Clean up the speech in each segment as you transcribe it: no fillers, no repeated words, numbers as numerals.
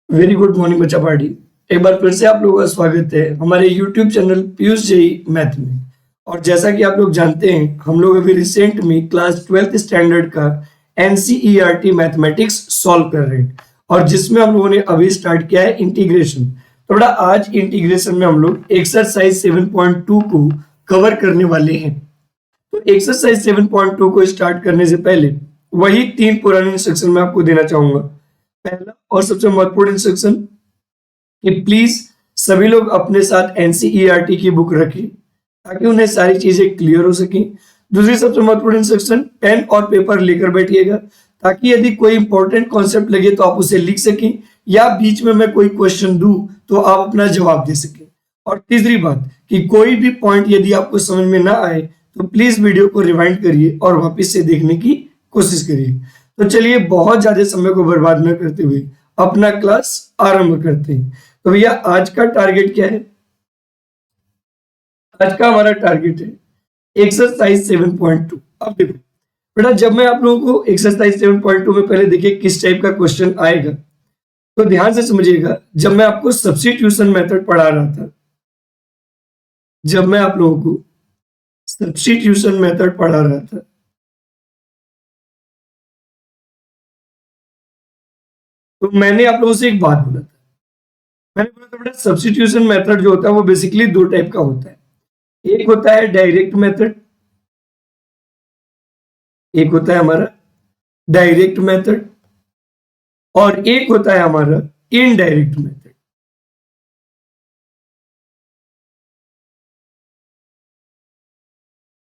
Very good morning बच्चा party. एक बार फिर से आप लोगों का स्वागत है हमारे YouTube channel Piyush JEE math में। और जैसा कि आप लोग जानते हैं, हम लोग अभी रिसेंट में क्लास 12th स्टैंडर्ड का एनसीईआरटी मैथमेटिक्स सॉल्व कर रहे हैं, और जिसमें हम लोगों ने अभी स्टार्ट किया है इंटीग्रेशन। तो बेटा आज इंटीग्रेशन में हम लोग एक्सरसाइज 7.2 को कवर करने वाले हैं। तो एक्सरसाइज 7.2 को स्टार्ट करने से पहले वही 3 पुराने इंस्ट्रक्शन मैं आपको देना चाहूंगा। पहला और सबसे महत्वपूर्ण इंस्ट्रक्शन कि प्लीज सभी लोग अपने साथ एनसीईआरटी की बुक रखें ताकि उन्हें सारी चीजें क्लियर हो सकें। दूसरी सबसे महत्वपूर्ण इंस्ट्रक्शन, पेन और पेपर लेकर बैठिएगा ताकि यदि कोई इंपॉर्टेंट कॉन्सेप्ट लगे तो आप उसे लिख सकें, या बीच में मैं कोई क्वेश्चन दूं तो आप अपना जवाब दे सकें। और तीसरी बात कि कोई भी पॉइंट यदि आपको समझ में ना आए तो प्लीज वीडियो को रिवाइंड करिए और वापस से देखने की कोशिश करिए। तो चलिए बहुत ज्यादा समय को बर्बाद न करते हुए अपना क्लास आरंभ करते हैं। तो भैया आज का टारगेट क्या है? आज का हमारा टारगेट है एक्सरसाइज 7.2। अब देखो बेटा, जब मैं आप लोगों को एक्सरसाइज 7.2 में पहले देखिए किस टाइप का क्वेश्चन आएगा, तो ध्यान से समझिएगा। जब मैं आपको सब्स्टिट्यूशन मेथड पढ़ा रहा था, जब मैं आप लोगों को सब्स्टिट्यूशन मेथड पढ़ा रहा था, तो मैंने आप लोगों से एक बात बोला था। मैंने बोला था बेटा, सब्स्टिट्यूशन मेथड जो होता है वो बेसिकली दो टाइप का होता है। एक होता है डायरेक्ट मेथड, एक होता है हमारा डायरेक्ट मेथड, और एक होता है हमारा इनडायरेक्ट मेथड।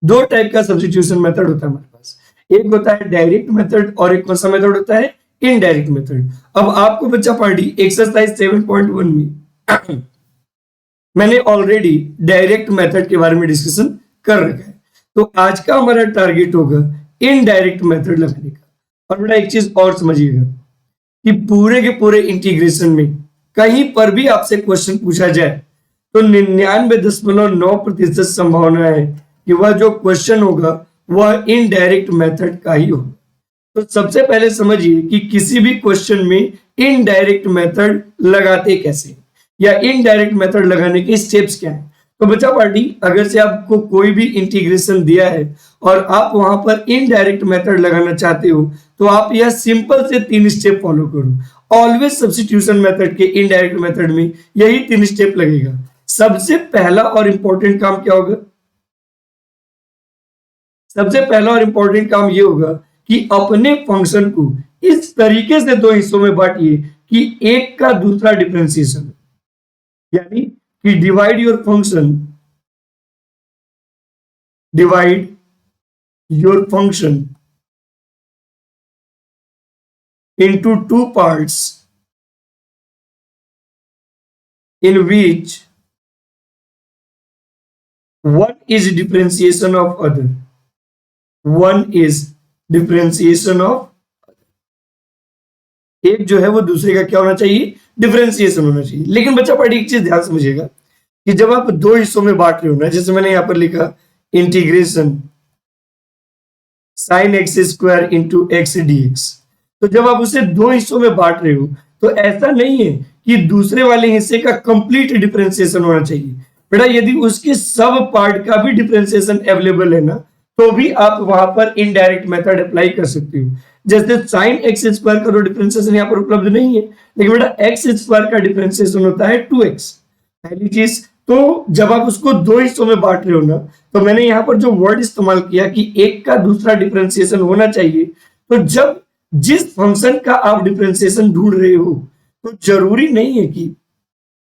दो टाइप का सब्स्टिट्यूशन मेथड होता है हमारे पास। एक होता है डायरेक्ट मेथड और एक कौन सा मेथड होता है? Indirect method. अब आपको बच्चा पार्टी एक्सरसाइज 7.1 में मैंने ऑलरेडी डायरेक्ट मेथड के बारे में डिस्कशन कर रखा है। तो आज का हमारा टारगेट होगा इनडायरेक्ट मेथड लगाने का। और बेटा एक चीज और समझिएगा कि पूरे के पूरे इंटीग्रेशन में कहीं पर भी आपसे क्वेश्चन पूछा जाए तो 99.9% संभावना है कि वह जो क्वेश्चन होगा वह इनडायरेक्ट मेथड का ही होगा। तो सबसे पहले समझिए कि किसी भी क्वेश्चन में इनडायरेक्ट मेथड लगाते कैसे, या इनडायरेक्ट मेथड लगाने के स्टेप्स क्या है। तो बच्चा पार्टी, अगर से आपको कोई भी इंटीग्रेशन दिया है और आप वहां पर इनडायरेक्ट मेथड लगाना चाहते हो, तो आप यह सिंपल से 3 स्टेप फॉलो करो। ऑलवेज सब्स्टिट्यूशन मेथड के इनडायरेक्ट मेथड में यही 3 स्टेप लगेगा। सबसे पहला और इंपॉर्टेंट काम क्या होगा? सबसे पहला और इंपॉर्टेंट काम ये होगा कि अपने फंक्शन को इस तरीके से दो हिस्सों में बांटिए कि एक का दूसरा डिफरेंशिएशन, यानी कि divide your function, divide your function into two parts in which one is differentiation of other, one is differentiation of, एक जो है वो दूसरे का क्या होना चाहिए? डिफरेंशिएशन होना चाहिए। लेकिन बच्चा पार्टी एक चीज ध्यान समझिएगा कि जब आप दो हिस्सों में बांट रहे हो ना, जैसे मैंने यहां पर लिखा integration sine x square into x D x, तो जब आप उसे दो हिस्सों में बांट रहे हो तो ऐसा नहीं है कि दूसरे वाले हिस्से का कंप्लीट डिफरेंशिएशन होना चाहिए। बेटा यदि उसके सब पार्ट का भी डिफरेंशिएशन अवेलेबल है ना, तो भी आप वहां पर इनडायरेक्ट मेथड अप्लाई कर सकते हो। जैसे साइन एक्स स्क्वायर का तो डिफरेंशिएशन यहाँ पर उपलब्ध नहीं है, लेकिन बेटा एक्स स्क्वायर का डिफरेंशिएशन होता है 2x। पहली चीज, तो जब आप उसको दो हिस्सों में बांट रहे हो ना, तो मैंने यहां पर जो वर्ड इस्तेमाल किया कि एक का दूसरा डिफरेंशिएशन होना चाहिए, तो जब जिस फंक्शन का आप डिफरेंशिएशन ढूंढ रहे हो तो जरूरी नहीं है कि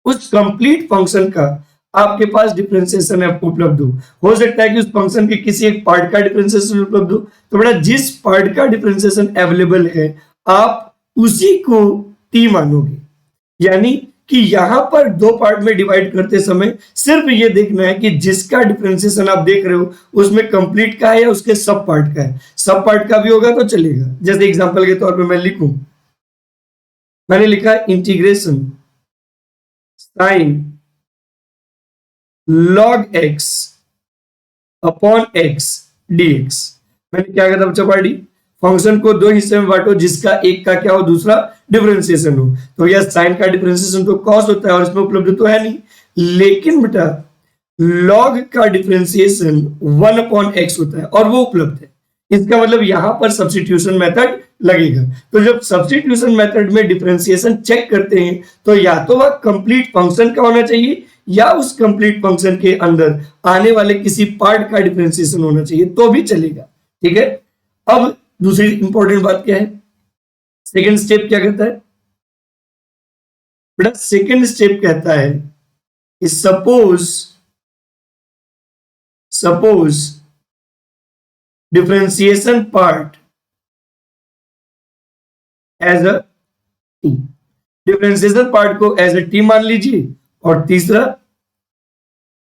उस कंप्लीट फंक्शन का आपके पास डिफरेंशिएशन उपलब्ध हो सकता है कि उस फंक्शन के किसी एक पार्ट का डिफरेंशिएशन उपलब्ध हो। तो बेटा जिस पार्ट का डिफरेंशिएशन अवेलेबल है आप उसी को टी मानोगे, यानी कि यहां पर दो पार्ट में डिवाइड करते समय सिर्फ ये देखना है कि जिसका डिफरेंशिएशन आप देख रहे हो उसमें कंप्लीट का है या उसके सब पार्ट का है। सब पार्ट का भी होगा तो चलेगा। जैसे एग्जांपल के तौर पे मैं लिखूं, मैंने लिखा integration sine log x upon x dx। मैंने क्या कहा था बच्चा पार्टी? फंक्शन को दो हिस्से में बांटो जिसका एक का क्या हो, दूसरा डिफरेंशिएशन हो। तो यह साइन का डिफरेंशिएशन तो कॉस होता है और इसमें उपलब्ध तो है नहीं, लेकिन बेटा लॉग का डिफरेंशिएशन 1/x होता है और वो उपलब्ध है। इसका मतलब यहां पर सब्स्टिट्यूशन मेथड लगेगा। तो जब सब्स्टिट्यूशन मेथड में डिफरेंशिएशन चेक करते हैं तो या तो वह कंप्लीट फंक्शन का होना चाहिए या उस कंप्लीट फंक्शन के अंदर आने वाले किसी पार्ट का डिफरेंशिएशन होना चाहिए तो भी चलेगा। ठीक है, अब दूसरी इंपॉर्टेंट बात क्या है, सेकेंड स्टेप क्या कहता है बेटा? सेकेंड स्टेप कहता है कि suppose differentiation part as a T, differentiation part को एज अ टी मान लीजिए, और तीसरा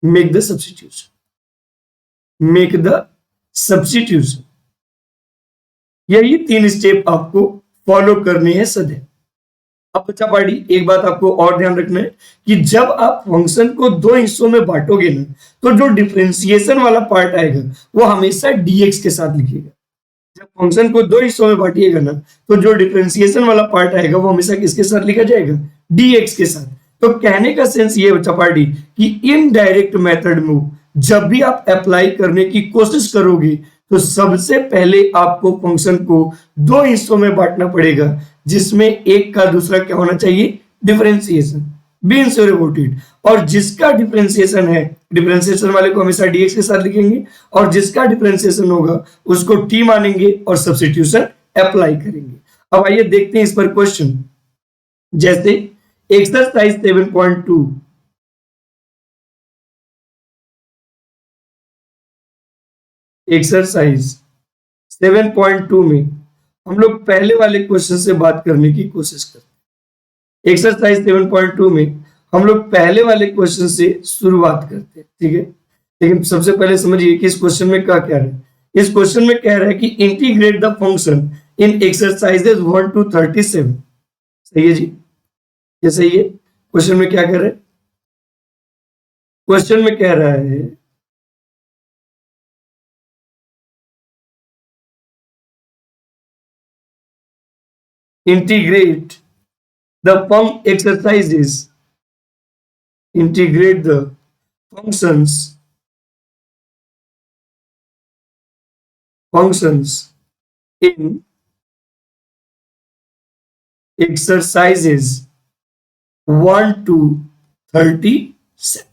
मेक द सब्स्टिट्यूशन। यही 3 स्टेप आपको फॉलो करने हैं सदैव। अब बच्चा पार्टी एक बात आपको और ध्यान रखना है कि जब आप फंक्शन को दो हिस्सों में बांटोगे ना, तो जो डिफरेंशिएशन वाला पार्ट आएगा वो हमेशा dx के साथ लिखिएगा। जब फंक्शन को दो हिस्सों में बांटिएगा ना, तो जो डिफरेंशिएशन वाला पार्ट आएगा वो हमेशा किसके साथ लिखा जाएगा? dx के साथ। तो कहने का सेंस ये बच्चा पार्टी कि इनडायरेक्ट मेथड में जब भी आप अप्लाई करने की कोशिश करोगे तो सबसे पहले आपको फंक्शन को दो हिस्सों में बांटना पड़ेगा जिसमें एक का दूसरा क्या होना चाहिए? Differentiation. Be ensure about it. और जिसका डिफरेंशिएशन है, डिफरेंशिएशन वाले को हमेशा dx के साथ लिखेंगे, और जिसका डिफरेंशिएशन होगा उसको t मानेंगे और सब्स्टिट्यूशन अप्लाई करेंगे। अब आइए देखते हैं इस पर क्वेश्चन। जैसे एक्सरसाइज 7.2, एक्सरसाइज 7.2 में हम लोग पहले वाले क्वेश्चन से बात करने की कोशिश करते हैं। एक्सरसाइज 7.2 में हम लोग पहले वाले क्वेश्चन से शुरुआत करते हैं, ठीक है। लेकिन सबसे पहले समझिए कि इस क्वेश्चन में क्या कह रहा है। इस क्वेश्चन में कह रहा है कि integrate the function in exercises 1 to 37। सही है जी, ये सही है। क्वेश्चन में क्या कह रहा है? क्वेश्चन में कह रहा है integrate the exercises, integrate the functions in exercises 1 to 37।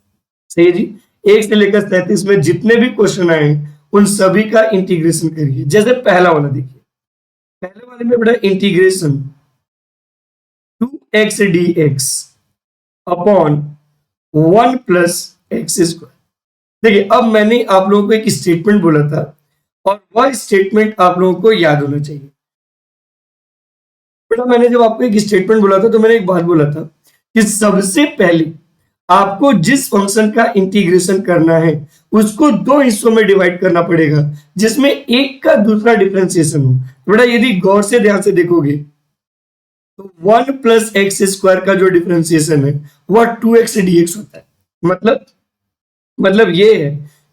सही है जी। 1 से लेकर 37 में जितने भी क्वेश्चन आए उन सभी का इंटीग्रेशन करिए। जैसे पहला वाला देखिए, पहले वाले में बड़ा integration 2x dx upon 1 plus X square. देखिए अब मैंने आप लोगों को एक स्टेटमेंट बोला था और वह स्टेटमेंट आप लोगों को याद होना चाहिए। बेटा मैंने जब आपको एक स्टेटमेंट बोला था तो मैंने एक बात बोला था कि सबसे पहले आपको जिस फंक्शन का इंटीग्रेशन करना है उसको दो हिस्सों में डिवाइड करना पड़ेगा जिसमें एक का दूसरा डिफरेंशिएशन हो। बेटा यदि गौर से ध्यान से देखोगे तो 1 प्लस एक्स स्क्वायर का जो डिफरेंशिएशन है वह 2x dx होता है। मतलब ये है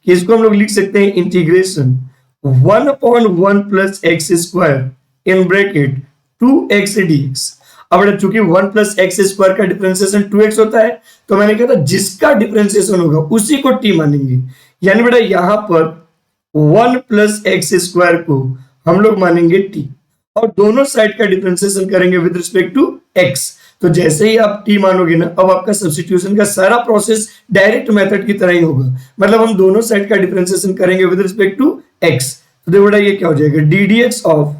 कि इसको हम लोग लिख सकते हैं integration 1/1 plus X square in bracket 2x dx। अब चूंकि 1 प्लस एक्स स्क्वायर का डिफरेंशिएशन 2x होता है तो मैंने कहा था जिसका डिफरेंशिएशन होगा उसी को t मानेंगे। यानी बेटा यहां पर 1 प्लस एक्स स्क्वायर को हम लोग मानेंगे t और दोनों साइड का डिफरेंशिएशन करेंगे विद रिस्पेक्ट टू x। तो जैसे ही आप t मानोगे ना, अब आपका सब्स्टिट्यूशन का सारा प्रोसेस डायरेक्ट मेथड की तरह ही होगा। मतलब हम दोनों साइड का डिफरेंशिएशन करेंगे विद रिस्पेक्ट टू x। तो देखो बेटा ये क्या हो जाएगा, D D X of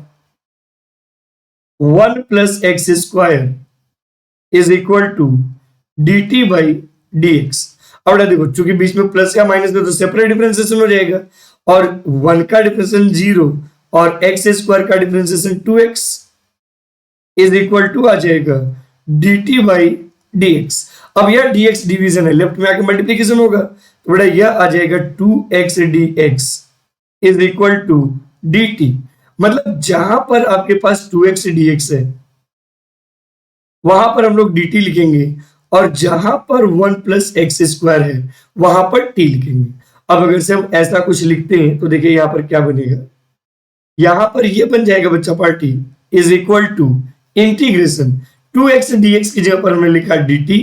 1 plus X square is equal to D T by D X. अब देखो चूंकि बीच में प्लस या माइनस में तो सेपरेट डिफरेंशिएशन हो जाएगा और 1 का डिफरेंशिएशन 0 और एक्स स्क्वायर का differentiation 2x is equal to आ जाएगा dt बाई dx। अब यह dx डिवीजन है, लेफ्ट में आके मल्टीप्लीकेशन होगा तो बेटा यह आ जाएगा 2x dx is equal to dt। मतलब जहां पर आपके पास 2x dx है वहां पर हम लोग dt लिखेंगे और जहां पर 1 प्लस एक्स स्क्वायर है वहां पर t लिखेंगे। अब अगर से हम ऐसा कुछ लिखते हैं तो देखिए यहां पर क्या बनेगा, यहां पर ये बन जाएगा बच्चा party is equal to integration 2x dx की जगह पर हमने लिखा dt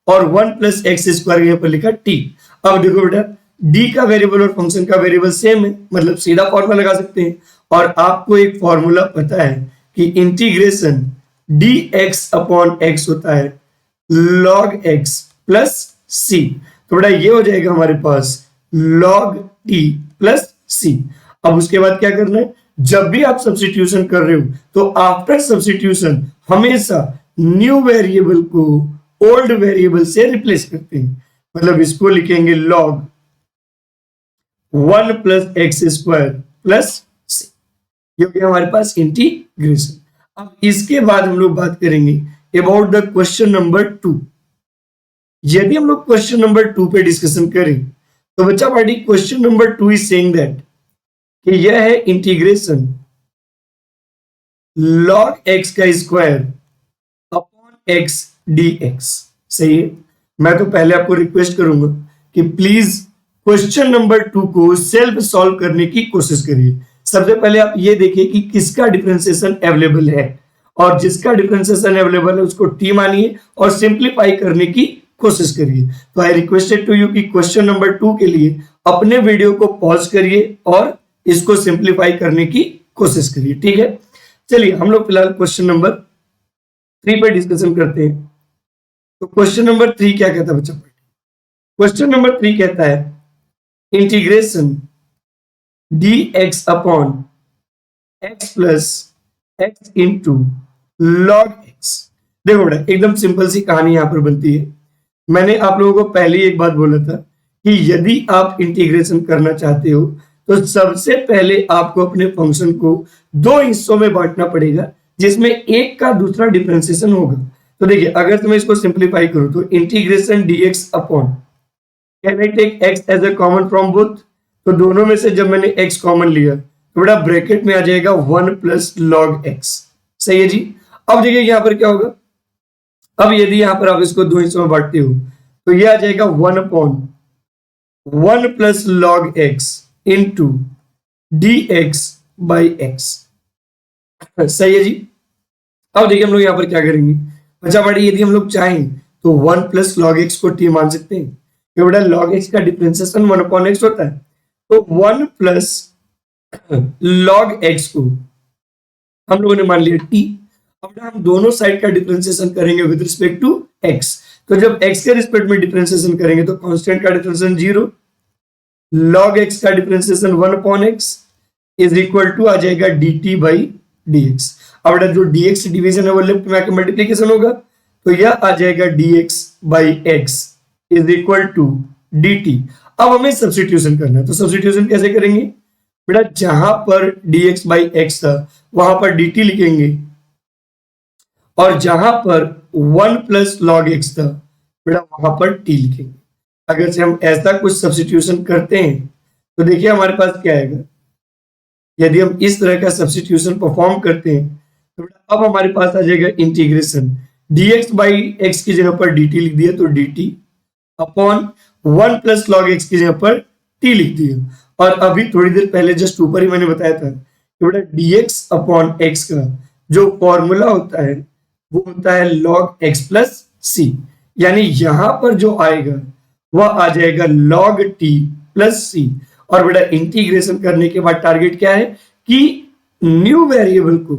और 1 प्लस एक्स स्क्वायर की जगह पर लिखा t। अब देखो बेटा d का वेरिएबल और फंक्शन का वेरिएबल सेम है, मतलब सीधा फॉर्मूला लगा सकते हैं। और आपको एक फॉर्मूला पता है कि इंटीग्रेशन dx अपॉन x होता है log x प्लस c। तो बेटा ये हो जाएगा हमारे पास log t प्लस c। अब उसके बाद क्या करना है, जब भी आप सब्स्टिट्यूशन कर रहे हो तो आफ्टर सब्स्टिट्यूशन हमेशा न्यू वेरिएबल को ओल्ड वेरिएबल से रिप्लेस करते हैं। मतलब इसको लिखेंगे log 1 plus X square plus c, ये हो गया हमारे पास इंटीग्रेशन। अब इसके बाद हम लोग बात करेंगे अबाउट द क्वेश्चन नंबर 2। यदि हम लोग क्वेश्चन नंबर 2 पे डिस्कशन करें तो बच्चा party question number 2 is saying that कि यह है इंटीग्रेशन log x का स्क्वायर अपॉन x dx। सही है। मैं तो पहले आपको रिक्वेस्ट करूंगा कि प्लीज क्वेश्चन नंबर 2 को सेल्फ सॉल्व करने की कोशिश करिए। सबसे पहले आप ये देखिए कि किसका डिफरेंशिएशन अवेलेबल है, और जिसका डिफरेंशिएशन अवेलेबल है उसको t मानिए और सिंप्लीफाई करने की कोशिश करिए। तो आई रिक्वेस्टेड टू यू कि क्वेश्चन नंबर 2 के लिए अपने वीडियो को पॉज करिए और इसको सिंप्लीफाई करने की कोशिश करिए। ठीक है, चलिए हम लोग फिलहाल क्वेश्चन नंबर 3 पे डिस्कशन करते हैं। तो क्वेश्चन नंबर 3 क्या कहता है बच्चा? क्वेश्चन नंबर 3 कहता है integration dx upon x plus x into log x। देखो बेटा एकदम सिंपल सी कहानी यहां पर बनती है। मैंने आप लोगों को पहले एक बात बोला था कि यदि आप इंटीग्रेशन करना चाहते हो तो सबसे पहले आपको अपने फंक्शन को दो हिस्सों में बांटना पड़ेगा जिसमें एक का दूसरा डिफरेंशिएशन होगा। तो देखिए अगर मैं इसको सिंप्लीफाई करूं तो integration dx upon, can I take x as a common from both? तो दोनों में से जब मैंने x कॉमन लिया तो बेटा ब्रैकेट में आ जाएगा 1 प्लस log x। सही है जी। अब देखिए यहां पर क्या होगा, अब यदि यहां पर आप इसको दो हिस्सों में बांटते हो तो ये आ जाएगा 1 upon 1 plus log x into dx by x। सही है जी। अब देखिए हम लोग यहां पर क्या करेंगे बच्चा पार्टी, यदि हम लोग चाहें तो 1 प्लस log x को t मान सकते हैं क्योंकि बेटा log x का डिफरेंशिएशन 1 अपॉन x होता है। तो 1 प्लस log x को हम लोगों ने मान लिया t। अब हम दोनों साइड का डिफरेंशिएशन करेंगे विद रिस्पेक्ट टू x। तो जब x के रिस्पेक्ट में डिफरेंशिएशन करेंगे तो कांस्टेंट का डिफरेंशिएशन 0, log x का डिफरेंशिएशन 1 upon x is equal to आ जाएगा dt बाई dx। अब जो dx डिवीजन है वो लेफ्ट में आके मल्टीप्लिकेशन होगा तो यह आ जाएगा dx by x is equal to dt। अब हमें सब्स्टिट्यूशन करना है, तो सब्स्टिट्यूशन कैसे करेंगे बेटा, जहां पर dx बाई x था वहां पर dt लिखेंगे और जहां पर 1 प्लस log x था बेटा वहां पर t लिखेंगे। अगर से हम ऐसा कुछ सब्स्टिट्यूशन करते हैं तो देखिए हमारे पास क्या आएगा। यदि हम इस तरह का सब्स्टिट्यूशन परफॉर्म करते हैं तो बेटा अब हमारे पास आ जाएगा इंटीग्रेशन dx बाई x की जगह पर dt लिख दिया तो dt upon 1 plus log x की जगह पर t लिख दिया। और अभी थोड़ी देर पहले जस्ट ऊपर ही मैंने बताया था कि बेटा dx अपॉन x का जो फॉर्मूला होता है वो होता है log x प्लस c। यानी यहां पर जो आएगा वह आ जाएगा log t प्लस c। और बेटा इंटीग्रेशन करने के बाद टारगेट क्या है कि न्यू वेरिएबल को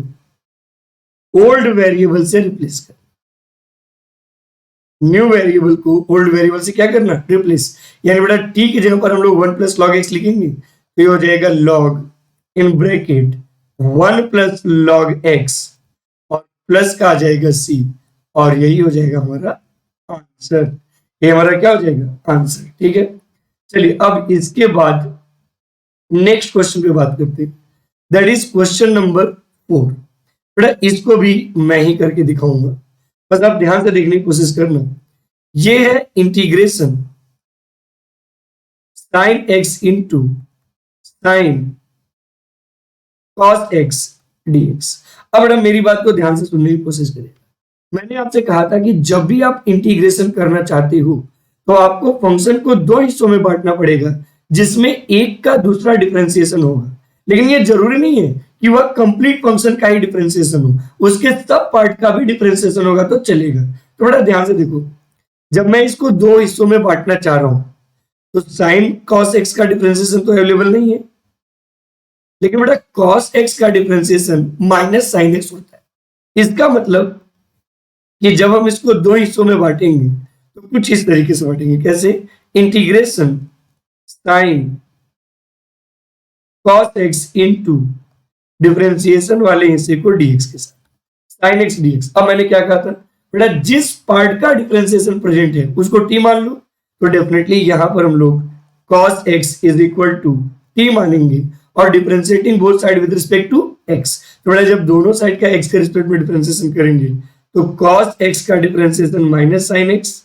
ओल्ड वेरिएबल से रिप्लेस कर, न्यू वेरिएबल को ओल्ड वेरिएबल से क्या करना, रिप्लेस। यानी बेटा t की जगह पर हम लोग 1 प्लस log x लिखेंगे तो ये हो जाएगा log in bracket 1 plus log x और प्लस का आ जाएगा c और यही हो जाएगा हमारा आंसर। ये हमारा क्या हो जाएगा, आंसर। ठीक है, चलिए अब इसके बाद नेक्स्ट क्वेश्चन पे बात करते हैं, दैट इज क्वेश्चन नंबर 4। बेटा इसको भी मैं ही करके दिखाऊंगा, बस आप ध्यान से देखने की कोशिश करना। ये है integration sine x into sine cos x dx। अब बेटा मेरी बात को ध्यान से सुनने की कोशिश करिए। मैंने आपसे कहा था कि जब भी आप इंटीग्रेशन करना चाहते हो तो आपको फंक्शन को दो हिस्सों में बांटना पड़ेगा जिसमें एक का दूसरा डिफरेंशिएशन होगा। लेकिन ये जरूरी नहीं है कि वह कंप्लीट फंक्शन का ही डिफरेंशिएशन हो, उसके सब पार्ट का भी डिफरेंशिएशन होगा तो चलेगा। तो बड़ा ध्यान से देखो, जब मैं इसको दो हिस्सों में बांटना चाह रहा हूं तो साइन कॉस एक्स का डिफरेंशिएशन तो अवेलेबल नहीं है, लेकिन बेटा कॉस एक्स का डिफरेंशिएशन माइनस साइन एक्स होता है। इसका मतलब कि जब हम इसको दो हिस्सों में बांटेंगे तो कुछ इस तरीके से बांटेंगे, कैसे? Integration sine cos x into differentiation वाले हिस्से को dx के साथ, साइन एक्स dx। अब मैंने क्या कहा था बेटा, जिस पार्ट का डिफरेंशिएशन प्रेजेंट है उसको t मान लो, तो डेफिनेटली यहां पर हम लोग cos x is equal to t मानेंगे और differentiating both side with respect to x। तो बेटा जब दोनों साइड का x के रिस्पेक्ट में डिफरेंशिएशन करेंगे तो cos x का differentiation minus sine x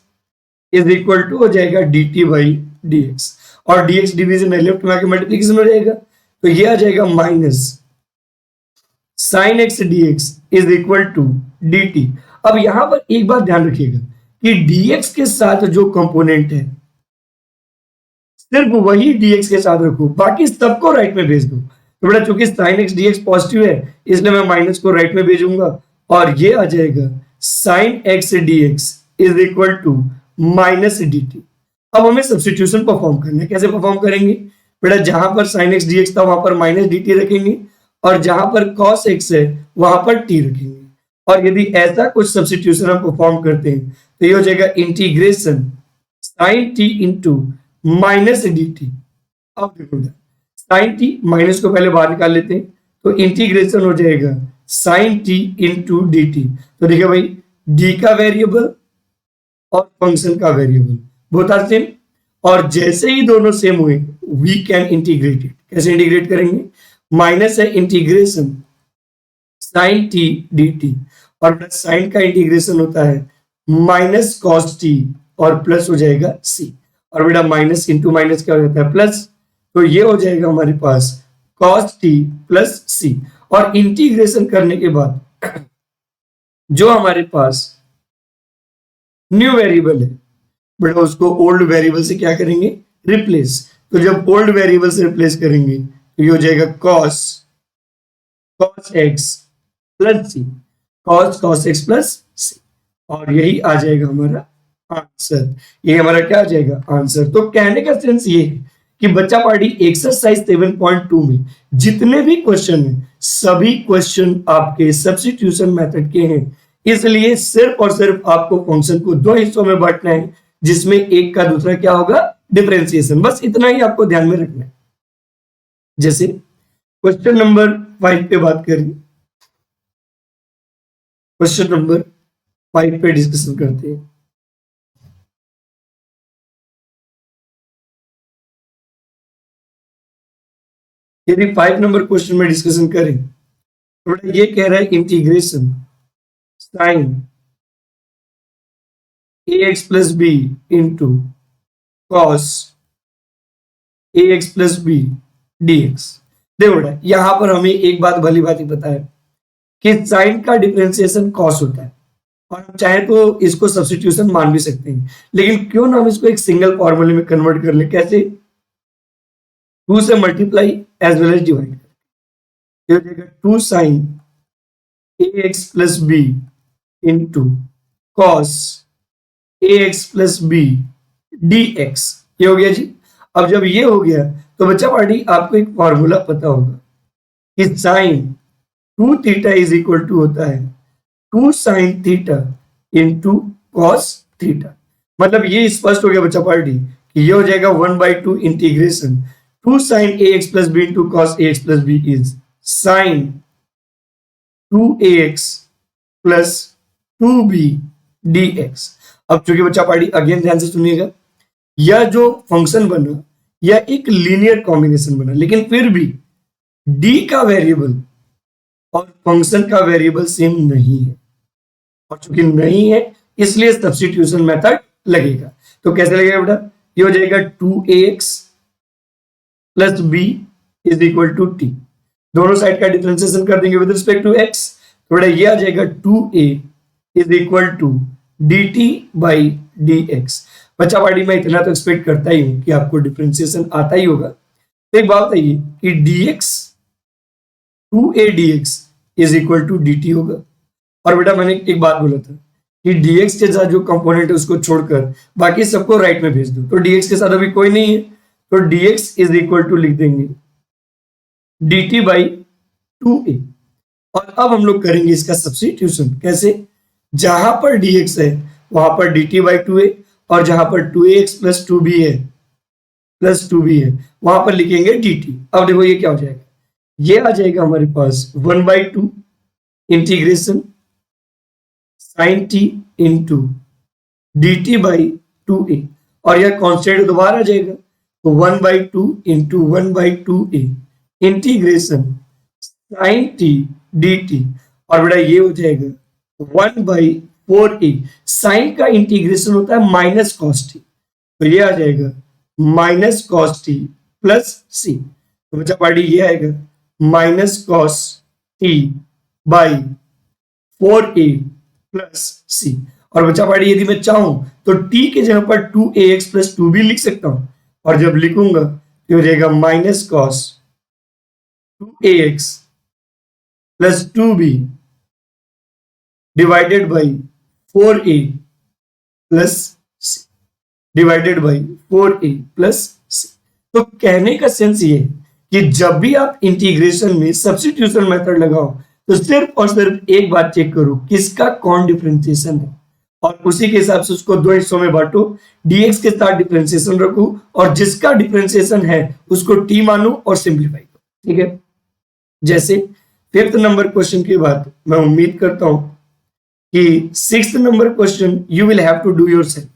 is equal to हो जाएगा dt बाई dx, और dx डिवीजन है, लेफ्ट में आके मल्टीप्लिकेशन हो जाएगा, तो ये आ जाएगा minus sine x dx is equal to dt। अब यहां पर एक बात ध्यान रखिएगा कि dx के साथ जो कंपोनेंट है सिर्फ वही dx के साथ रखो, बाकी सबको राइट में भेज दो। तो बेटा चूंकि साइन एक्स dx पॉजिटिव है इसलिए मैं माइनस को राइट में भेजूंगा और ये आ जाएगा sine x dx is equal to minus dt। अब हमें सब्स्टिट्यूशन परफॉर्म करना है। कैसे परफॉर्म करेंगे बेटा, जहां पर साइन एक्स dx था वहां पर माइनस dt रखेंगे और जहां पर cos x है वहां पर t रखेंगे, और यदि ऐसा कुछ सब्स्टिट्यूशन हम परफॉर्म करते हैं तो ये हो जाएगा integration sine t into minus dt। अब देखो साइन t माइनस को पहले बाहर निकाल लेते हैं तो इंटीग्रेशन हो जाएगा साइन t इंटू dt। तो देखिए भाई d का वेरिएबल और फंक्शन का वेरिएबल बोथ आर सेम, और जैसे ही दोनों सेम हुए वी कैन इंटीग्रेट इट। कैसे इंटीग्रेट करेंगे? माइनस है इंटीग्रेशन साइन टी dt, और प्लस साइन का इंटीग्रेशन होता है माइनस कॉस टी और प्लस हो जाएगा c, और बेटा माइनस इंटू माइनस क्या हो जाता है प्लस, तो ये हो जाएगा हमारे पास कॉस टी प्लस c। और इंटीग्रेशन करने के बाद जो हमारे पास न्यू वेरिएबल है बेटा उसको ओल्ड वेरिएबल से क्या करेंगे? रिप्लेस। तो जब ओल्ड वेरिएबल से रिप्लेस करेंगे तो ये हो जाएगा cos x plus c, cos x plus c, और यही आ जाएगा हमारा आंसर। ये हमारा क्या आ जाएगा? आंसर। तो कहने का सेंस ये है कि बच्चा पार्टी एक्सरसाइज 7.2 में जितने भी क्वेश्चन हैं सभी क्वेश्चन आपके सब्स्टिट्यूशन मेथड के हैं, इसलिए सिर्फ और सिर्फ आपको फंक्शन को दो हिस्सों में बांटना है जिसमें एक का दूसरा क्या होगा? डिफरेंशिएशन। बस इतना ही आपको ध्यान में रखना है। जैसे क्वेश्चन नंबर 5 पे बात करें, क्वेश्चन नंबर 5 पे डिस्कशन करते हैं। यदि 5 नंबर क्वेश्चन में डिस्कशन करें तो ये कह रहा है integration sine ax plus b into cos ax plus b dx। देखो बेटा यहां पर हमें एक बात भली बात ही पता है कि साइन का डिफरेंशिएशन कॉस होता है, और हम चाहे तो इसको सब्स्टिट्यूशन मान भी सकते हैं, लेकिन क्यों ना हम इसको एक सिंगल फॉर्मूले में कन्वर्ट कर ले। कैसे? 2 से multiply as well as divide करके 2 sine ax plus b into cos ax plus b dx। ये हो गया जी। अब जब ये हो गया तो बच्चा पार्टी आपको एक फॉर्मूला पता होगा कि sine 2 theta is equal to होता है 2 sine theta into cos theta. मतलब ये स्पष्ट हो गया बच्चा पार्टी कि ये हो जाएगा 1/2 integration 2 sine ax plus b into cos ax plus b is sine 2ax plus 2b dx। अब चूंकि बच्चा पार्टी अगेन ध्यान से सुनिएगा, यह जो फंक्शन बना यह एक लीनियर कॉम्बिनेशन बना, लेकिन फिर भी d का वेरिएबल और फंक्शन का वेरिएबल सेम नहीं है, और चूंकि नहीं है इसलिए सब्स्टिट्यूशन मेथड लगेगा। तो कैसे लगेगा बेटा? ये हो जाएगा 2ax plus b is equal to t। दोनों साइड का डिफरेंशिएशन कर देंगे विद रिस्पेक्ट टू x, तो बेटा ये आ जाएगा 2a is equal to dt by dx। बच्चा पार्टी में इतना तो एक्सपेक्ट करता ही हूं कि आपको डिफरेंशिएशन आता ही होगा। तो एक बात बताइए कि dx 2a dx is equal to dt होगा। और बेटा मैंने एक बात बोला था कि dx के साथ जो कंपोनेंट है उसको छोड़कर बाकी सबको राइट में भेज दो, तो dx के साथ अभी कोई नहीं है, तो dx इज इक्वल टू लिख देंगे dt बाई 2a। और अब हम लोग करेंगे इसका सब्स्टिट्यूशन। कैसे? जहां पर dx है वहां पर dt बाई 2a, और जहां पर 2ax प्लस 2b है वहां पर लिखेंगे dt। अब देखो ये क्या हो जाएगा, ये आ जाएगा हमारे पास 1/2 integration sine t into dt by 2a, और यह कॉन्स्टेंट दोबारा आ जाएगा, तो 1/2 into 1/2a integration sine t dt। और बेटा ये हो जाएगा 1/4a। साइन का इंटीग्रेशन होता है माइनस कॉस टी, तो ये आ जाएगा minus cos t plus c. तो बच्चा पार्टी ये आएगा minus cos t by 4a plus c. और बच्चा पार्टी यदि मैं चाहूं तो t के जगह पर 2ax प्लस 2b लिख सकता हूं, और जब लिखूंगा तो हो जाएगा minus cos 2ax plus 2b divided by 4a plus c, divided by 4a plus c. तो कहने का सेंस ये है कि जब भी आप इंटीग्रेशन में सब्स्टिट्यूशन मेथड लगाओ तो सिर्फ और सिर्फ एक बात चेक करो किसका कौन डिफरेंशिएशन है, और उसी के हिसाब से उसको दो हिस्सों में बांटो, dx के साथ डिफरेंशिएशन रखो और जिसका डिफरेंशिएशन है उसको t मानो और सिंप्लीफाई करो। ठीक है, जैसे 5th नंबर क्वेश्चन के बाद मैं उम्मीद करता हूं कि 6th number question you will have to do yourself.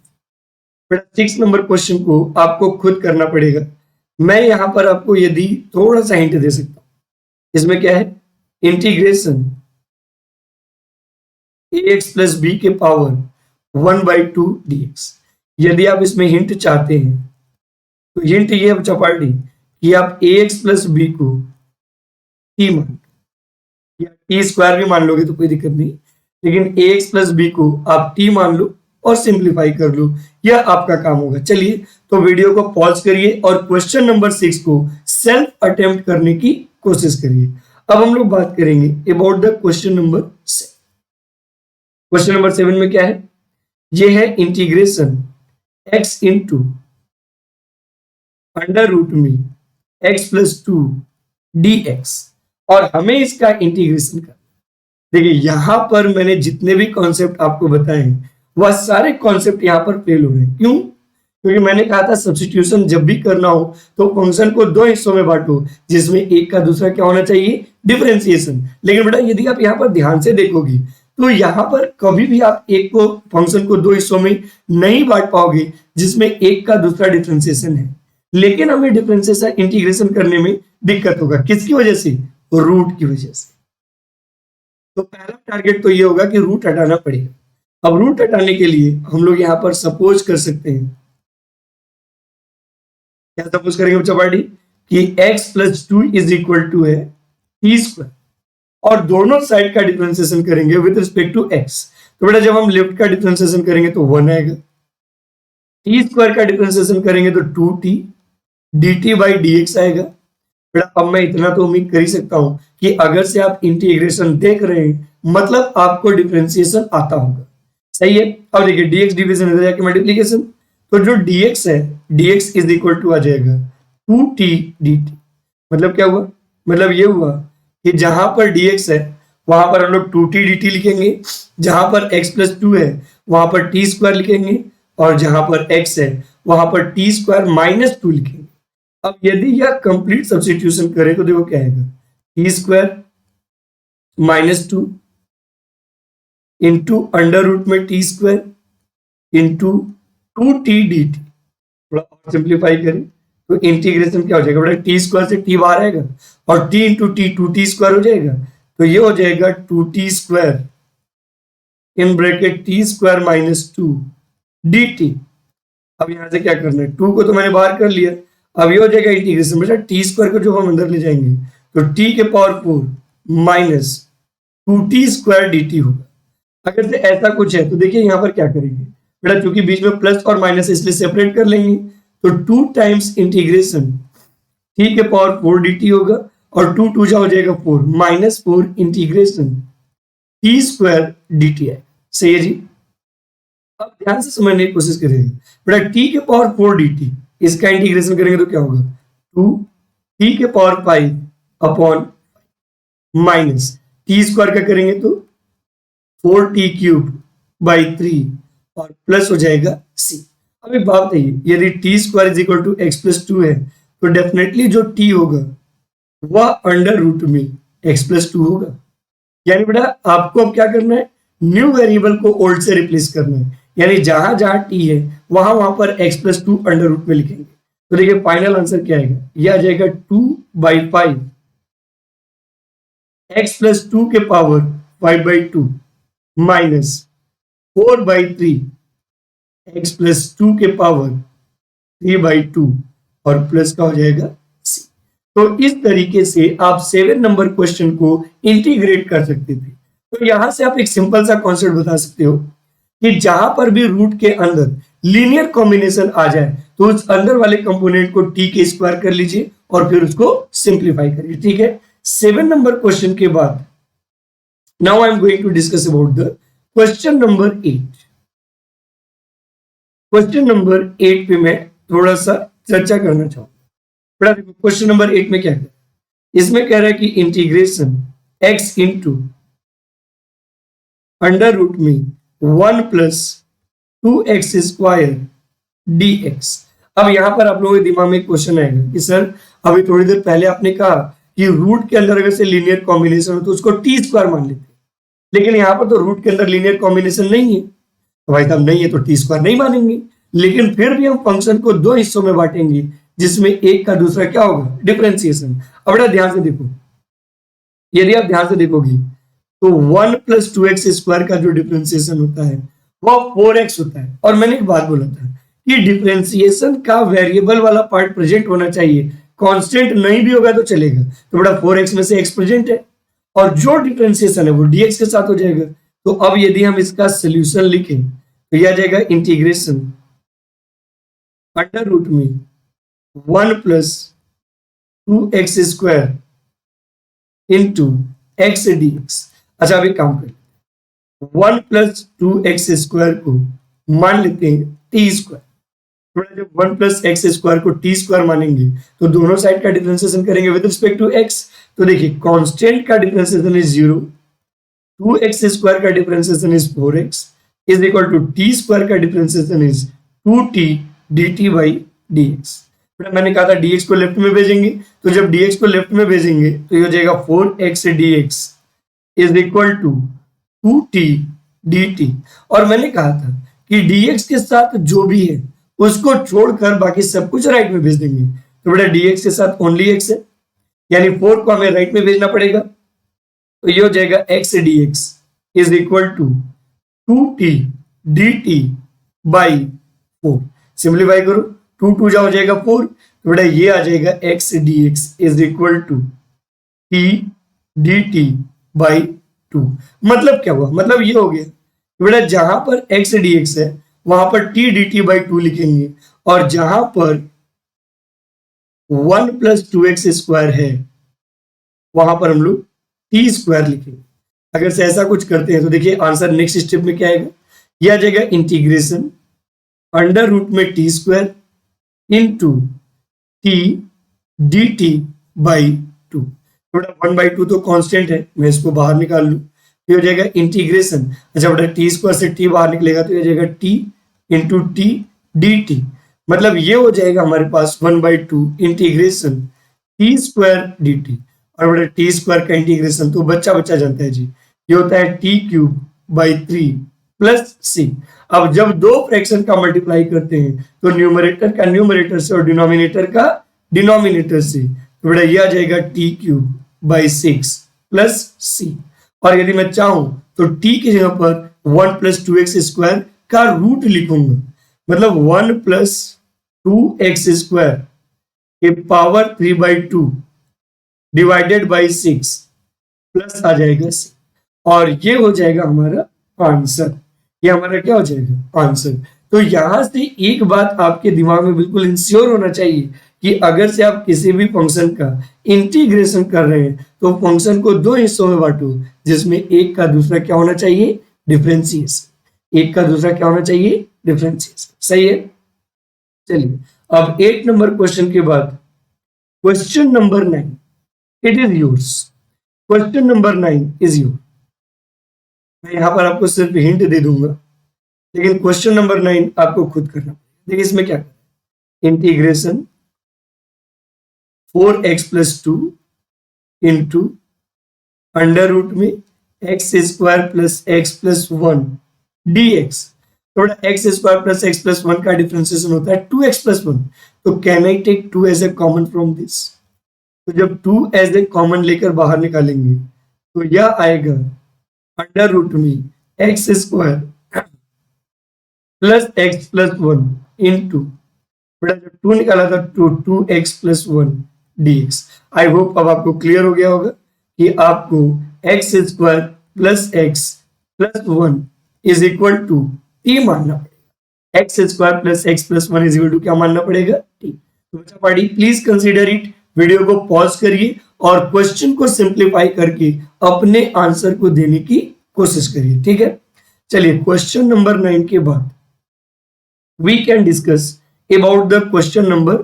6th number question को आपको खुद करना पड़ेगा। मैं यहां पर आपको यदि थोड़ा सा हिंट दे सकता हूं, इसमें क्या है, इंटीग्रेशन ax प्लस बी के पावर 1/2 dx। यदि आप इसमें हिंट चाहते हैं तो हिंट ये है चपाटी कि आप ax प्लस बी को t मान या t स्क्वायर भी मान लोगे तो कोई दिक्कत नहीं, लेकिन ax प्लस बी को आप t मान लो और सिंप्लीफाई कर लो, यह आपका काम होगा। चलिए तो वीडियो को पॉज करिए और क्वेश्चन नंबर 6 को सेल्फ अटेम्प्ट करने की कोशिश करिए। अब हम लोग बात करेंगे about the question number 7। Question number 7 में क्या है, ये है integration x into under root में x प्लस 2 dx, और हमें इसका इंटीग्रेशन करना। देखिए यहां पर मैंने जितने भी कॉन्सेप्ट आपको बताए हैं वह सारे कॉन्सेप्ट यहां पर फेल हो रहे हैं। क्यों? क्योंकि मैंने कहा था सब्स्टिट्यूशन जब भी करना हो तो फंक्शन को दो हिस्सों में बांटो जिसमें एक का दूसरा क्या होना चाहिए, डिफरेंशिएशन। लेकिन बेटा यदि आप यहाँ पर ध्यान से देखोगे तो यहाँ पर कभी भी आप एक को फंक्शन को दो हिस्सों में नहीं बांट पाओगे जिसमें एक का दूसरा डिफरेंशिएशन है, लेकिन हमें डिफरेंशिएशन इंटीग्रेशन करने में दिक्कत होगा। किसकी वजह से? रूट की वजह से। तो पहला टारगेट तो ये होगा कि रूट हटाना पड़ेगा। अब रूट हटाने के लिए हम लोग यहाँ पर सपोज कर सकते हैं, क्या सपोज करेंगे बच्चा पार्टी कि x plus 2 is equal to है टी स्क्वायर, और दोनों साइड का डिफरेंशिएशन करेंगे विद रिस्पेक्ट टू x। तो बेटा जब हम लेफ्ट का डिफरेंशिएशन करेंगे तो 1 आएगा, टी स्क्वायर का डिफरेंशिएशन करेंगे तो 2t dt बाई dx आएगा। बेटा अब मैं इतना तो उम्मीद कर ही सकता हूं कि अगर से आप इंटीग्रेशन देख रहे हैं मतलब आपको डिफरेंशिएशन आता होगा। सही है। अब देखिए dx डिवीजन इधर जाके मल्टीप्लिकेशन, तो जो dx है dx इज इक्वल टू आ जाएगा 2t dt। मतलब क्या हुआ? मतलब ये हुआ कि जहां पर dx है वहां पर हम लोग 2t dt लिखेंगे, जहां पर x प्लस 2 है वहां पर t स्क्वायर लिखेंगे, और जहां पर x है वहां पर t स्क्वायर माइनस 2 लिखेंगे। अब यदि यह कंप्लीट सब्स्टिट्यूशन करें तो देखो क्या आएगा, t square minus 2 into under root में t square into 2t dt। थोड़ा और सिंप्लीफाई करें तो इंटीग्रेशन क्या हो जाएगा बेटा, टी स्क्वायर से टी बाहर आएगा और t into T 2t square हो जाएगा, तो ये हो जाएगा 2t square in bracket t square minus 2 dt। अब यहां से क्या करना है, 2 को तो मैंने बाहर कर लिया, अब ये हो जाएगा इंटीग्रेशन बेटा टी स्क्वायर को जो हम अंदर ले जाएंगे तो t के power 4 minus 2t square dt होगा। अगर से ऐसा कुछ है तो देखिए यहां पर क्या करेंगे बेटा, चूंकि बीच में प्लस और माइनस इसलिए सेपरेट कर लेंगे, तो 2 टाइम्स इंटीग्रेशन t के पावर 4 dt होगा, और 2 2 जा हो जाएगा 4 -4 integration T square D T I. सही है जी। अब ध्यान से समझने की कोशिश करेंगे बेटा, टी के पावर 4 डी टी, इसका इंटीग्रेशन करेंगे तो क्या होगा 2 टी के power 5 upon minus T square का करेंगे तो 4t क्यूब बाई 3 और प्लस हो जाएगा c। अब एक बात है, यदि t square is equal to x plus 2 है तो डेफिनेटली जो t होगा वह अंडर रूट में x प्लस 2 होगा। यानी बेटा आपको अब क्या करना है, न्यू वेरिएबल को ओल्ड से रिप्लेस करना है, यानी जहां जहां t है वहां पर x प्लस 2 अंडर रूट में लिखेंगे। तो देखिए फाइनल आंसर क्या आएगा, यह आ जाएगा 2/5 x प्लस 2 के पावर 5/2 माइनस 4/3 x प्लस 2 के पावर 3/2 और प्लस का हो जाएगा c। तो इस तरीके से आप 7 नंबर क्वेश्चन को इंटीग्रेट कर सकते थे। तो यहां से आप एक सिंपल सा कॉन्सेप्ट बता सकते हो कि जहां पर भी रूट के अंदर लीनियर कॉम्बिनेशन आ जाए तो उस अंदर वाले कंपोनेंट को t के स्क्वायर कर लीजिए और फिर उसको सिंप्लीफाई करिए। ठीक है, 7 नंबर क्वेश्चन के बाद now I am going to discuss about the question number 8। Question number 8 पे मैं थोड़ा सा चर्चा करना चाहूंगा। क्वेश्चन नंबर 8 में क्या कह रहा है, इसमें कह रहा है कि integration x into under root में 1 प्लस 2x स्क्वायर dx। अब यहां पर आप लोगों के दिमाग में क्वेश्चन आएगा कि सर अभी थोड़ी देर पहले आपने कहा कि रूट के अंदर अगर से लीनियर कॉम्बिनेशन हो तो उसको टी स्क्वायर मान लेते हैं, लेकिन यहां पर तो रूट के अंदर लीनियर कॉम्बिनेशन नहीं है। तो भाई साहब नहीं है तो टी स्क्वायर नहीं मानेंगे, लेकिन फिर भी हम फंक्शन को दो हिस्सों में बांटेंगे जिसमें एक का दूसरा क्या होगा, डिफरेंशिएशन। अब बड़ा ध्यान से देखो, यदि आप ध्यान से देखोगे तो 1 प्लस 2x स्क्वायर का जो डिफरेंशिएशन होता है वह 4x होता है। और मैंने एक बात बोला था कि डिफरेंशिएशन का वेरिएबल वाला पार्ट प्रेजेंट होना चाहिए, कांस्टेंट नहीं भी होगा तो चलेगा। तो बड़ा 4x में से x प्रेजेंट है और जो डिफरेंशिएशन है वो dx के साथ हो जाएगा। तो अब यदि हम इसका सोल्यूशन लिखें तो यह आ जाएगा इंटीग्रेशन अंडर रूट में 1 plus 2x square into x dx। अच्छा अभी काम करें, 1 प्लस 2x स्क्वायर को मान लेते हैं टी स्क्वायर। जब 1 प्लस एक्स स्क्वायर को टी स्क्वायर मानेंगे तो दोनों साइड का डिफरेंशिएशन करेंगे विद रिस्पेक्ट टू x। तो देखिए कांस्टेंट का डिफरेंशिएशन इज 0, 2x स्क्वायर का differentiation is 4x is equal to t square का differentiation is 2t dt by dx। मैंने कहा था dx को लेफ्ट में भेजेंगे, तो जब dx को लेफ्ट में भेजेंगे तो ये हो जाएगा 4x dx is equal to 2t dt। और मैंने कहा था कि dx के साथ जो भी है उसको छोड़कर बाकी सब कुछ राइट में भेज देंगे। तो बेटा dx के साथ ओनली x है, यानी 4 को हमें राइट में भेजना पड़ेगा। तो ये हो जाएगा x dx is equal to 2t dt by 4। Simplify करो, 2 2 जा हो जाएगा 4। तो बेटा ये आ जाएगा x dx is equal to t dt by 2। मतलब क्या हुआ, मतलब ये हो गया बेटा जहां पर x dx है वहां पर t dt बाई 2 लिखेंगे और जहां पर 1 प्लस 2x स्क्वायर है वहां पर हम लोग t स्क्वायर लिखेंगे। अगर से ऐसा कुछ करते हैं तो देखिए आंसर नेक्स्ट स्टेप में क्या आएगा, यह आ जाएगा इंटीग्रेशन अंडर रूट में t square into T D T by 2। बेटा 1/2 तो कांस्टेंट है, मैं इसको बाहर निकाल लूं, ये हो जाएगा इंटीग्रेशन। अच्छा बेटा टी स्क्वायर से टी बाहर निकलेगा तो ये हो जाएगा T into T D T. मतलब ये हो जाएगा हमारे पास 1/2 integration T square D T. और बेटा टी स्क्वायर का इंटीग्रेशन तो बच्चा बच्चा जानता है जी, ये होता है टी क्यूब बाई 3 प्लस सी। अब जब दो फ्रैक्शन का मल्टीप्लाई करते हैं तो न्यूमरेटर का न्यूमरेटर से और डिनोमिनेटर का डिनोमिनेटर से, तो बेटा ये आ जाएगा T cube by 6 plus c. और यदि मैं चाहूं तो t की जगह पर 1 प्लस 2x स्क्वायर का रूट लिखूंगा, मतलब 1 प्लस 2x स्क्वायर के पावर 3/2 डिवाइडेड बाई 6 प्लस आ जाएगा c। और ये हो जाएगा हमारा आंसर, ये हमारा क्या हो जाएगा आंसर। तो यहां से एक बात आपके दिमाग में बिल्कुल इंश्योर होना चाहिए कि अगर से आप किसी भी फंक्शन का इंटीग्रेशन कर रहे हैं तो फंक्शन को दो हिस्सों में बांटो, जिसमें एक का दूसरा क्या होना चाहिए, डिफरेंशिएशन। एक का दूसरा क्या होना चाहिए, डिफरेंशिएशन। सही है। चलिए अब 8 नंबर क्वेश्चन के बाद question number 9, it is yours. Question number 9 is your. मैं यहां पर आपको सिर्फ हिंट दे दूंगा, लेकिन क्वेश्चन नंबर 9 आपको खुद करना। देखिए इसमें क्या, integration 4x + 2 into under root में x² + x + 1 dx। थोड़ा x² + x + 1 का डिफरेंशिएशन होता है 2x + 1। तो can I take 2 as a common from this. तो जब 2 एज ए कॉमन लेकर बाहर निकालेंगे तो यह आएगा अंडर रूट में x² + x + 1 इंटू बेटा जब 2 निकाला था तो 2x + 1 dx। आई होप अब आपको क्लियर हो गया होगा कि आपको x² + x + 1 is equal to t मानना पड़ेगा। x² + x + 1 is equal to क्या मानना पड़ेगा, t। तो बच्चा party please consider it. Video को पॉज करिए और क्वेश्चन को सिंप्लीफाई करके अपने आंसर को देने की कोशिश करिए, ठीक है। चलिए क्वेश्चन नंबर 9 के बाद we can discuss about the question number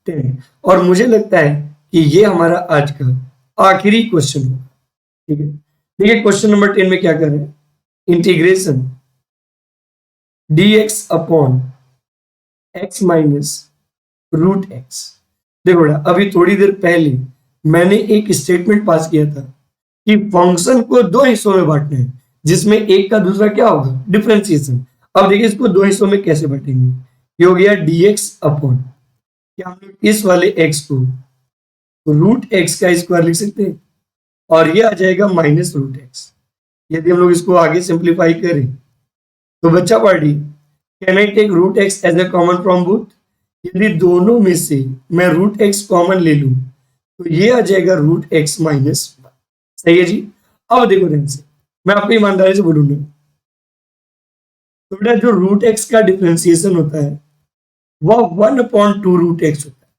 10। और मुझे लगता है कि ये हमारा आज का आखिरी क्वेश्चन होगा, ठीक है। देखिए क्वेश्चन नंबर 10 में क्या कर रहे हैं, integration dx upon x minus root x. देखो बेटा अभी थोड़ी देर पहले मैंने एक स्टेटमेंट पास किया था कि फंक्शन को दो हिस्सों में बांटना है, जिसमें एक का दूसरा क्या होगा, डिफरेंशिएशन। अब देखिए इसको दो हिस्सों में कैसे बांटेंगे। ये हो गया dx अपॉन, क्या हम लोग इस वाले x को रूट x का स्क्वायर लिख सकते हैं, और ये आ जाएगा माइनस रूट एक्स। यदि हम लोग इसको आगे सिंप्लीफाई करें तो बच्चा party can I take root x as a common from both. यदि दोनों में से मैं रूट एक्स कॉमन ले लूं तो ये आ जाएगा रूट एक्स माइनस। सही है जी। अब देखो ध्यान से, मैं आपको ईमानदारी से बोलूंगा, तो बेटा जो रूट एक्स का डिफरेंशिएशन होता है वह 1/2 रूट एक्स होता है।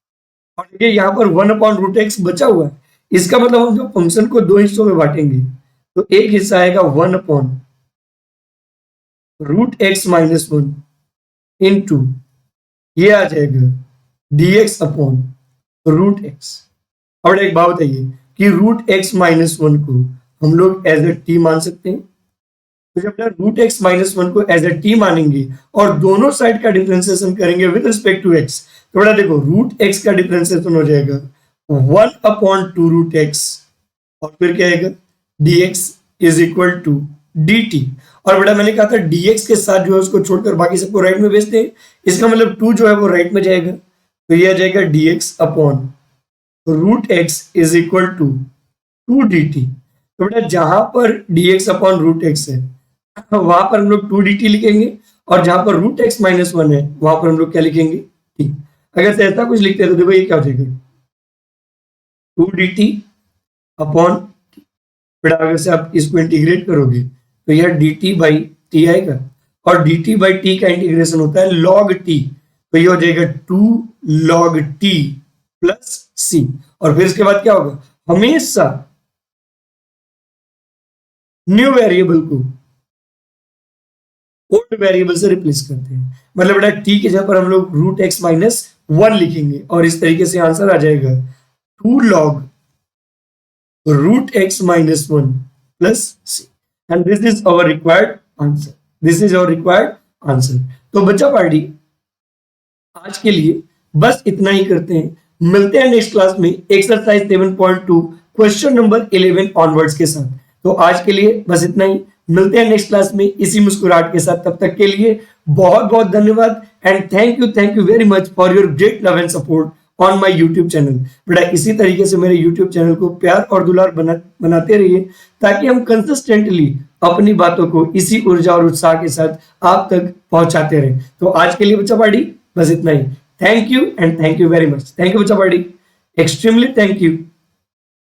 और देखिए यहाँ पर 1/रूट एक्स बचा हुआ है, इसका मतलब हम जो फंक्शन को दो हिस्सों में बांटेंगे तो एक हिस्सा आएगा 1/रूट एक्स माइनस 1 इंटू ये आ जाएगा dx अपॉन रूट एक्स। और एक बात बताइए कि रूट एक्स माइनस 1 को हम लोग एज ए टी मान सकते हैं। तो जब रूट एक्स माइनस 1 को एज ए टी मानेंगे और दोनों साइड का डिफरेंशिएशन करेंगे विद रिस्पेक्ट टू एक्स, तो बेटा देखो रूट एक्स का डिफरेंशिएशन हो जाएगा 1/2 रूट एक्स, और फिर क्या आएगा dx is equal to dt। और बेटा मैंने कहा था dx के साथ जो है उसको छोड़कर बाकी सबको राइट में भेजते हैं, इसका मतलब 2 जो है वो राइट में जाएगा, तो ये आ जाएगा dx upon root x is equal to 2 dt। तो बेटा जहां पर dx अपॉन रूट एक्स है वहां पर हम लोग 2 dt लिखेंगे, और जहां पर रूट एक्स माइनस 1 है वहां पर हम लोग क्या लिखेंगे, t। अगर से ऐसा कुछ लिखते हैं तो देखो ये क्या हो जाएगा 2 dt अपॉन, बेटा अगर से आप इसको इंटीग्रेट करोगे तो यह dt बाई टी आएगा, और dt बाई टी का इंटीग्रेशन होता है log t, तो ये हो जाएगा 2 log t प्लस c। और फिर इसके बाद क्या होगा, हमेशा न्यू वेरिएबल को ओल्ड वेरिएबल से रिप्लेस करते हैं। मतलब बेटा t के जगह पर हम लोग रूट एक्स माइनस 1 लिखेंगे, और इस तरीके से आंसर आ जाएगा 2 log root x minus 1 plus c, and this is our required answer. This is our required answer. तो बच्चा पार्टी आज के लिए बस इतना ही करते हैं, मिलते हैं नेक्स्ट क्लास में एक्सरसाइज 7.2 क्वेश्चन नंबर 11 ऑनवर्ड्स के साथ। तो आज के लिए बस इतना ही, मिलते हैं नेक्स्ट क्लास में इसी मुस्कुराहट के साथ। तब तक के लिए बहुत बहुत धन्यवाद, and thank you very much for your great love and support on my YouTube channel. बेटा इसी तरीके से मेरे यूट्यूब चैनल को प्यार और दुलार बनाते रहिए, ताकि हम कंसिस्टेंटली अपनी बातों को इसी ऊर्जा और उत्साह के साथ आप तक पहुंचाते रहें। तो आज के लिए बच्चा पार्टी बस इतना ही। Thank you and thank you very much. Thank you बच्चा पार्टी, एक्सट्रीमली थैंक यू।